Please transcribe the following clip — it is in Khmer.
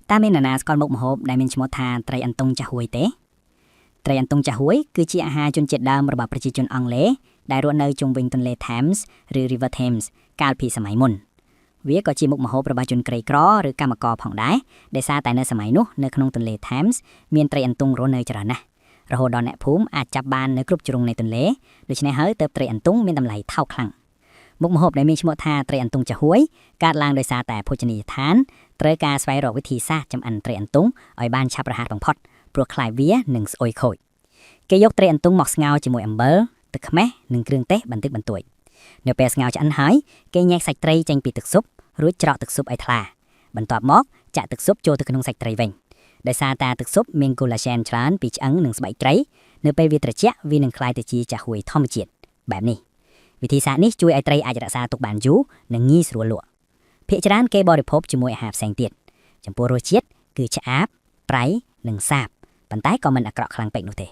តាមមានណាស្គាល់មុខម្ហូបដែលមានឈ្មោះថាត្រីអន្ទង់ចាស់ហួយទេត្រីអន្ទង់ចាស់ហួយគឺជាអាហារជនជាតិដើមរបស់ប្រជាជនអង់គ្លេសដែលរស់នៅជុំវិញទន្លេ Thames ឬ River Thames កាលពីសម័យមុនវាក៏ជាមុខម្ហូបរបស់ជនក្រីក្រឬកម្មករផងដែរដោយសារតែនៅសម័យនោះនៅក្នុងទន្លេ Thames មានត្រីអន្ទង់រស់នៅច្រើនណាស់រហូតដល់អ្នកភូមិអាចចាប់បាននៅគ្រប់ជ្រុងនៃទន្លេដូច្នេះហើយទើបត្រីអន្ទង់មានតម្លៃថោកខ្លាំងមុខម្ហូបដែលមានឈ្មោះថាត្រីអន្ទង់ចាស់ហួយកើតឡើងដោយសារតែភោជនីយដ្ឋានត្រូវការស្វែងរកវិធីសាស្ត្រចម្អិនត្រីអន្ទង់ឲ្យបានឆាប់រហ័សបំផុតព្រោះខ្លាចវានឹងស្អុយខូចគេយកត្រីអន្ទង់មកស្ងោរជាមួយអំបិលទឹកខ្មេះនិងគ្រឿងទេសបន្តិចបន្តួចនៅពេលស្ងោរឆ្អិនហើយគេញែកសាច់ត្រីចេញពីទឹកស៊ុបរួចច្រកទឹកស៊ុបឲ្យថ្លាបន្ទាប់មកចាក់ទឹកស៊ុបចូលទៅក្នុងសាច់ត្រីវិញដោយសារតែទឹកស៊ុបមានកូឡាហ្សែនច្រើនពីឆ្អឹងនិងស្បែកត្រីនៅពេលវាត្រជាក់វានឹងក្លាយទៅជាចាស់ហួយធម្មជាតិបែបនេះវិធីសាស្ត្រនេះជួយឲ្យត្រីអាចរក្សាទុកបានយូរនិងងាយស្រួលលក់ភាគច្រើនគេបរិភោគជាមួយអាហារផ្សេងទៀតចំពោះរសជាតិគឺឆ្អាបប្រៃនិងសាបប៉ុន្តែក៏មិនអាក្រក់ខ្លាំងពេកនោះទេ